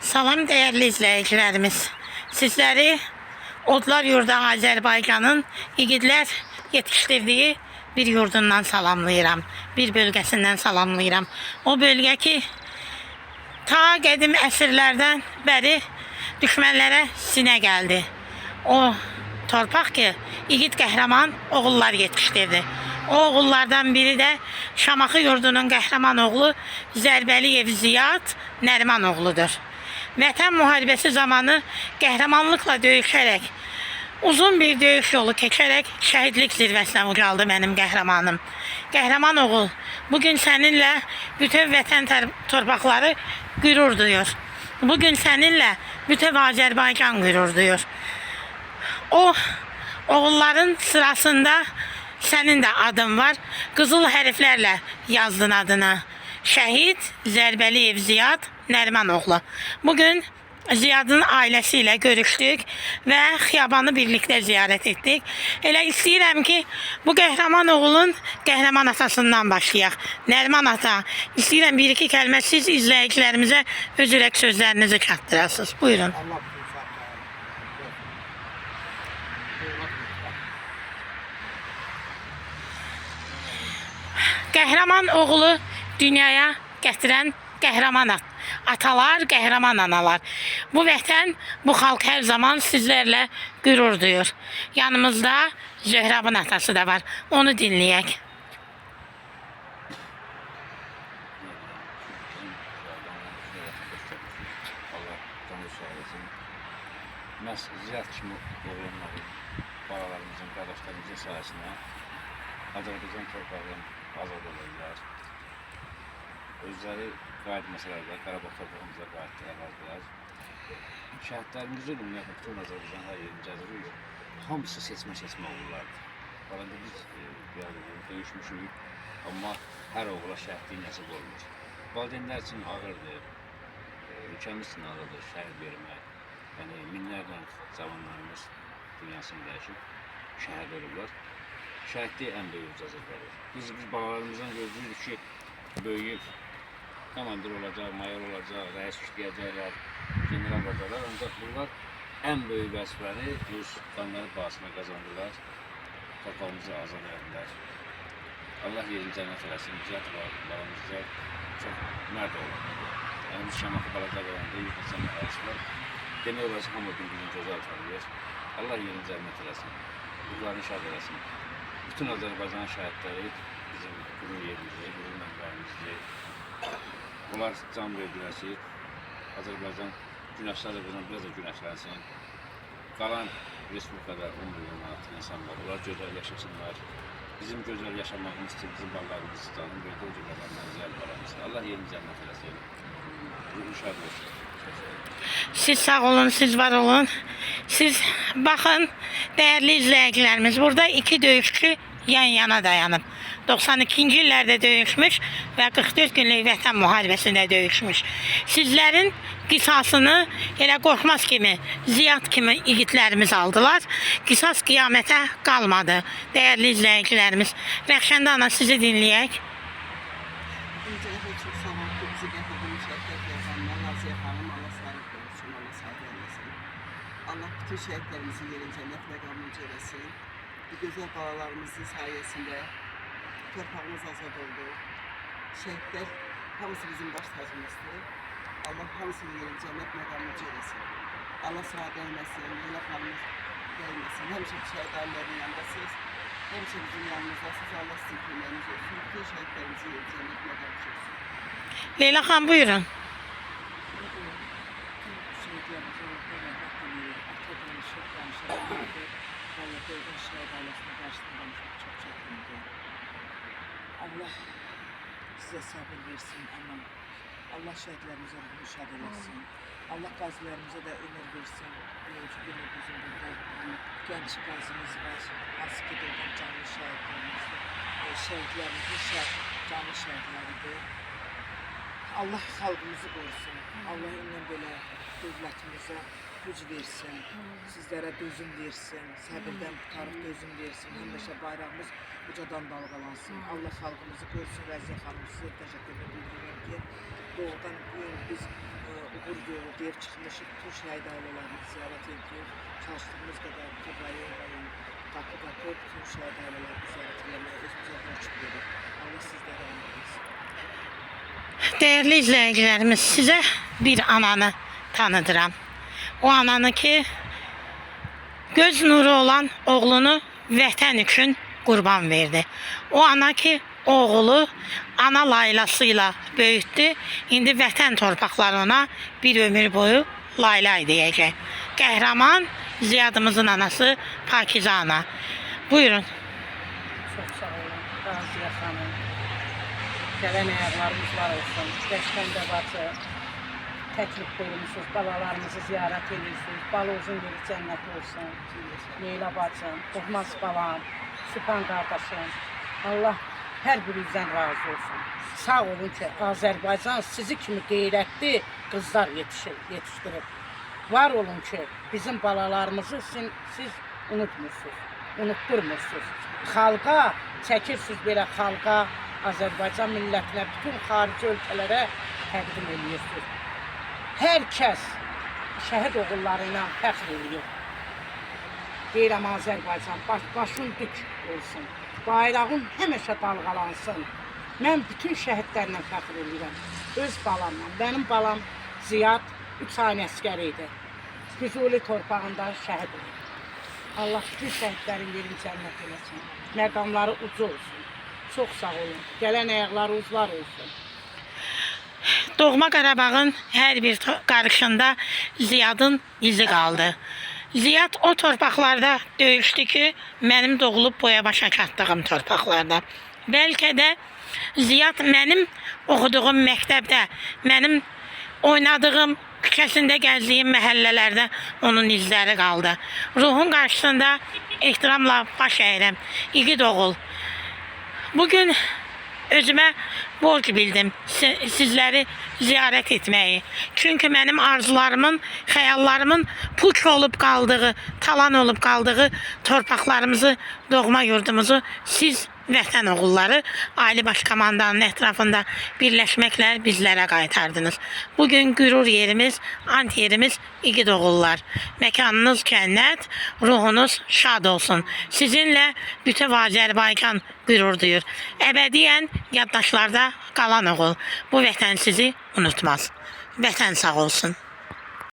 Salam değerli izleyicilerimiz. Sizleri Odlar Yurdu Azərbaycanın igidlər yetişdirdiği bir yurdundan salamlayıram. Bir bölgesinden salamlayıram. O bölge ki ta qədim əsrlərdən bəri düşmənlərə sinə gəldi. O torpaq ki igid qəhrəman oğullar yetişdirdi. O oğullardan biri də Şamaxı yurdunun qəhrəman oğlu Zərbəliyev Ziyad Nəriman oğludur. Vətən müharibəsi zamanı qəhrəmanlıqla döyüşərək, uzun bir döyüş yolu keçərək şəhidlik zirvəsinə ucaldı mənim qəhrəmanım. Qəhrəman oğul, bugün səninlə bütöv vətən torpaqları qürur duyur. Bugün səninlə bütöv Azərbaycan qürur duyur. O oğulların sırasında sənin də adın var. Qızıl hərflərlə yazdın adını. Şəhid Zərbəliyev Ziyad Nəriman oğlu. Bugün Ziyadın ailəsiyle görüşdük və xiyabanı birlikdə ziyarət etdik. Elə istəyirəm ki, bu qəhrəman oğulun qəhrəman atasından başlayaq. Nəriman ata, istəyirəm bir-iki kəlmə siz izləyicilərimizə öz ürək sözlərinizi çatdırasınız. Buyurun. Qəhrəman oğlu dünyaya gətirən qəhrəman atalar, qəhrəman analar. Bu vətən, bu xalq hər zaman sizlərlə qürur duyur. Yanımızda Zöhrabın atası da var. Onu dinləyək. Məhz Ziyad kimi oğlanları, balalarımızın, qardaşlarımızın sayəsində Azərbaycan torpağından azad olurlar. Özləri qayıtmasalar da Qarabağ torpağımıza qayıtdılar. Şəhidlərimizi ümumiyyətlə bütün Azərbaycan hər yerini gəzirik. Hamısı seçmə olurlardı. Qalanda biz döyüşmüşük, amma hər oğula şəhidliyi nəsib olmur. Valideynlər üçün ağırdır, ülkəmiz üçün ağırdır şəhid vermək. Yəni minlərlə cavanlarımız dünyasını dəyişib şəhid olurlar. Şəhidlik ən böyük cəzadır. Biz balalarımızdan gözləyirik ki, böyüyüb komandir olacaq, mayor olacaq, rəis işləyəcəklər, general olacaqlar. Ancaq bunlar ən böyük vəzifəni öz qanları bahasına qazandılar. Torpağımızı azad edilər. Allah yerini cənnət eləsin. Ziyad balamızda çox mərd olur. Yəni biz Şamaxı balaca qalanda 100 neçə əhalisi var. Demək olar ki, hamı bir-birini gözəl tanıyır. Allah yerini cənnət eləsin. Ruhlarını şad eləsin. Bütün Azərbaycan şəhidləri bizim qürur yerimizdir, qürur mənbəyimizdir. Onlar can verdilər ki, Azərbaycan günəşləri biraz da günəşlənsin. Qalan Respublikada 10 milyon artıq insan var. Onlar gözəl yaşasınlar. Bizim gözəl yaşamağımız için bizim ballarımız canım verdi, o cümlələrdən ziyad balamızdır. Allah yerini cənnət eləsin. Ruhu şad olsun. Siz sağ olun, siz var olun. Siz bakın değerli izleyicilerimiz, burada iki döyüşçü yan yana dayanıb. 92-ci illərdə döyüşmüş və 44 günlük vətən müharibəsində döyüşmüş. Sizlərin qisasını elə qorxmaz kimi, Ziyad kimi igidlərimiz aldılar. Qisas qiyamətə qalmadı. Değerli izləyicilərimiz, Rəxşəndə ana sizi dinləyək. Öncəliklə çox sağ olun ki, bizi gətirdiyiniz şəhidlər yazanlar, Naziyə xanım, Allah sağlık olsun, Allah sağlık eləsin. Allah bütün şəhidlərimizin yerin cənnət məqamıncı eləsin. Bu gözəl balalarımızın sayəsində torpağımız azad oldu. Şəhidlər hamısı bizim baş tacımızdır. Allah hamısının yerin cənnət məqamıncı eləsin. Allah sağ dəyməsin, Leyla xanımız dəyməsin. Həmişə şəhid ailərin yanındasınız. Həmişə bizim yanımızdasınız. Allah sizin köməyiniz olsun. Bütün şəhidlərimizin yerin cənnət məqamıncı olsun. Leyla xan buyurun. Allah size sabır versin aman. Allah şehitlerimize ruhunu şad eləsin. Allah qazilərimize de ömür versin. Bugün bizim burada genç qazimiz var. Hansı ki doğan canlı şəhidlərimizdir. Şəhidlərimizin canlı şəhidləridir. Allah xalqımızı qorusun. Allah ilə belə dövlətimizə güc versin. Sizlərə dözüm versin. Səbirdən tutarıq dözüm versin. Həmişə bayrağımız ucadan dalğalansın. Allah xalqımızı qorusun. Rəziyə xanım sizə təşəkkür edirəm ki, doğrudan biz uğur yolu deyip çıkmışıq. Bütün şəhid ailələrimizi ziyarət edirik. Çalışdığımız qədər bütün rayonların qapı bütün şəhid ailələrimizi ziyarət eləməyə özümüzə borc bilirik. Allah sizlərə əmin etsin. Değerli izleyicilerimiz, size bir ananı tanıdıram. O ananı ki, göz nuru olan oğlunu vətən üçün qurban verdi. O ana ki, oğlu ana laylasıyla böyütdü. İndi vətən torpaqları ona bir ömür boyu laylay deyəcək. Qəhrəman Ziyadımızın anası Pakizə ana. Buyurun. Çok sağ olun. Raziye Hanım. Gelen ayaklarımız var olsun. Beşkende batı. Teklif buyurmuşsunuz. Balalarımızı ziyaret ediyorsunuz. Bal uzun yeri cennet olsun. Leyla bacım, Korkmaz balam, Sübhan kardeşim. Allah her birinizden razı olsun. Sağ olun ki Azerbaycan sizi kimi qeyrətli kızlar yetiştirib. Var olun ki bizim balalarımızı siz unutmursunuz, unutturmursunuz. Xalqa çəkirsiniz belə xalqa, Azərbaycan millətinə, bütün xarici ölkələrə təqdim ediyorsunuz. Hər kəs şəhid oğulları ilə fəxr ediyor. Deyirəm Azərbaycan başın dük olsun. Bayrağın həmişə dalğalansın. Mən bütün şəhidlərlə fəxr edirəm. Öz balamla. Mənim balam Ziyad 3 ayın əskəri idi. Füzuli torpağında şəhid oldu. Allah bütün şəhidlərin yerini cənnət eləsin. Məqamları ucu olsun. Çox sağ olun. Gələn ayaqları uzlar olsun. Doğma Qarabağın hər bir qarışında Ziyadın izi qaldı. Ziyad o torpaqlarda döyüşdü ki, mənim doğulub boya başa çatdığım torpaqlarda. Bəlkə də Ziyad mənim oxuduğum məktəbdə, mənim oynadığım, küçəsində gəzdiyim məhəllələrdə onun izləri qaldı. Ruhun qarşısında ehtiramla baş əyirəm. İgid oğul. Bugün özümə borc bildim sizləri ziyarət etməyi. Çünki mənim arzularımın, xəyallarımın puç olub qaldığı, talan olub qaldığı torpaqlarımızı, doğma yurdumuzu siz vətən oğulları Ali Baş Komandanın ətrafında birləşməklə bizlərə qaytardınız. Bugün qürur yerimiz, ant yerimiz igid oğullar. Məkanınız cənnət, ruhunuz şad olsun. Sizinlə bütün Azərbaycan qürur duyur. Əbədiyyən yaddaşlarda qalan oğul. Bu vətən sizi unutmaz. Vətən sağ olsun.